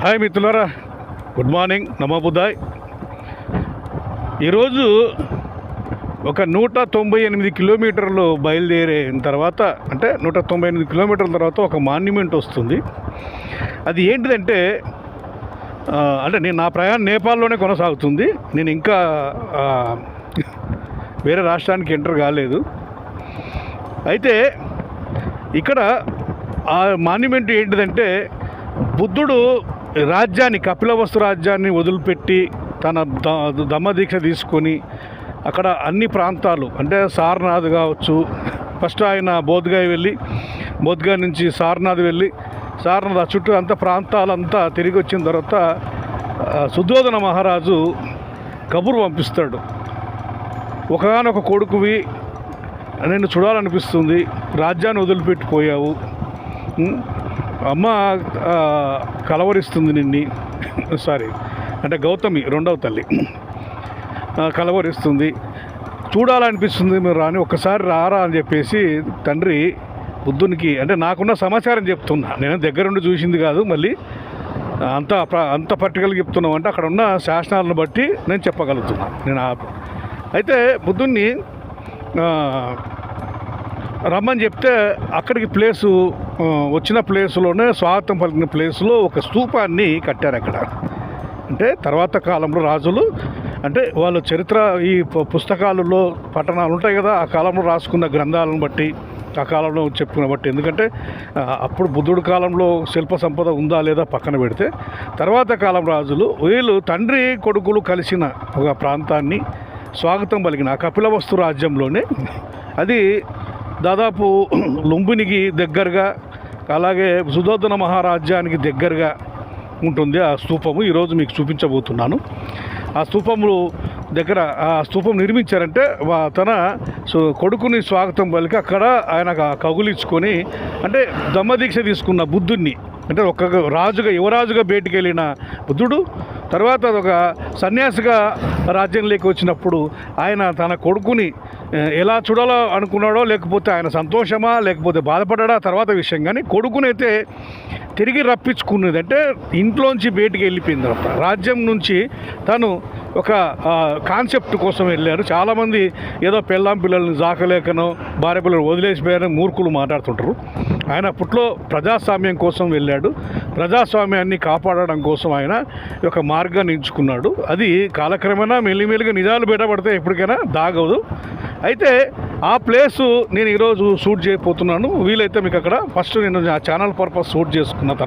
Hi మిత్రులారా, good morning, నమో బుద్ధాయ్. ఈరోజు ఒక 198 కిలోమీటర్లు బయలుదేరిన తర్వాత, అంటే 198 కిలోమీటర్ల తర్వాత ఒక మాన్యుమెంట్ వస్తుంది. అది ఏంటిదంటే, నా ప్రయాణం నేపాల్లోనే కొనసాగుతుంది. నేను ఇంకా వేరే రాష్ట్రానికి ఎంటర్ కాలేదు. అయితే ఇక్కడ ఆ మాన్యుమెంట్ ఏంటిదంటే, బుద్ధుడు రాజ్యాన్ని, కపిలవస్తు రాజ్యాన్ని వదిలిపెట్టి తన దమ్మదీక్ష తీసుకొని అక్కడ అన్ని ప్రాంతాలు, అంటే సారనాథ్ కావచ్చు, ఫస్ట్ ఆయన బోధ్గా నుంచి సారనాథ్ వెళ్ళి సారనాథ్ చుట్టూ అంత ప్రాంతాలంతా తిరిగి వచ్చిన తర్వాత సుధోధన మహారాజు కబురు పంపిస్తాడు. ఒకగానొక కొడుకువి, నేను చూడాలనిపిస్తుంది, రాజ్యాన్ని వదిలిపెట్టిపోయావు, అమ్మ కలవరిస్తుంది అంటే గౌతమి రెండవ తల్లి కలవరిస్తుంది, చూడాలనిపిస్తుంది, మీరు రాని ఒక్కసారి రారా అని చెప్పేసి తండ్రి బుద్ధునికి, అంటే నాకున్న సమాచారం చెప్తున్నా, నేను దగ్గరుండి చూసింది కాదు, మళ్ళీ అంత పర్టికులర్గా చెప్తున్నాం, అంటే అక్కడ ఉన్న శాసనాలను బట్టి నేను చెప్పగలుగుతున్నా. అయితే బుద్ధుణ్ణి రమ్మని చెప్తే అక్కడికి వచ్చిన ప్లేసులోనే, స్వాగతం పలికిన ప్లేసులో ఒక స్తూపాన్ని కట్టారు అక్కడ. అంటే తర్వాత కాలంలో రాజులు, అంటే వాళ్ళ చరిత్ర ఈ పుస్తకాలలో పట్టణాలు ఉంటాయి కదా, ఆ కాలంలో రాసుకున్న గ్రంథాలను బట్టి, ఆ కాలంలో చెప్పుకున్న బట్టి, ఎందుకంటే అప్పుడు బుద్ధుడి కాలంలో శిల్ప సంపద ఉందా లేదా పక్కన పెడితే, తర్వాత కాలం రాజులు వీళ్ళు తండ్రి కొడుకులు కలిసిన ఒక ప్రాంతాన్ని స్వాగతం పలికిన కపిలవస్తు రాజ్యంలోనే, అది దాదాపు లుంబినికి దగ్గరగా, అలాగే సుధోధన మహారాజ్యానికి దగ్గరగా ఉంటుంది ఆ స్తూపము. ఈరోజు మీకు చూపించబోతున్నాను. ఆ స్తూపములు దగ్గర, ఆ స్తూపం నిర్మించారంటే తన కొడుకుని స్వాగతం పలికి అక్కడ ఆయన కగులించుకొని, అంటే దమ్మదీక్ష తీసుకున్న బుద్ధుడిని, అంటే ఒక రాజుగా, యువరాజుగా బయటికి వెళ్ళిన బుద్ధుడు తర్వాత ఒక సన్యాసిగా రాజ్యంలోకి వచ్చినప్పుడు ఆయన తన కొడుకుని ఎలా చూడాలో అనుకున్నాడో, లేకపోతే ఆయన సంతోషమా లేకపోతే బాధపడ్డా తర్వాత విషయం, కానీ కొడుకునైతే తిరిగి రప్పించుకున్నది, అంటే ఇంట్లోంచి బయటికి వెళ్ళిపోయిన తర్వాత రాజ్యం నుంచి తను ఒక కాన్సెప్ట్ కోసం వెళ్ళారు. చాలామంది ఏదో పిల్లల్ని జాకలేకనో భార్య పిల్లలు వదిలేసిపోయారని మూర్ఖులు మాట్లాడుతుంటారు. ఆయన అప్పట్లో ప్రజాస్వామ్యం కోసం వెళ్ళాడు, ప్రజాస్వామ్యాన్ని కాపాడడం కోసం ఆయన ఒక మార్గాన్ని ఎంచుకున్నాడు. అది కాలక్రమేణా మెల్లిమెల్లిగా నిజాలు బయటపడితే ఎప్పటికైనా దాగవదు. అయితే ఆ ప్లేసు నేను ఈరోజు షూట్ చేయబోతున్నాను. వీలైతే మీకు అక్కడ ఫస్ట్ నేను ఆ ఛానల్ పర్పస్ షూట్ చేసుకున్న తర్వాత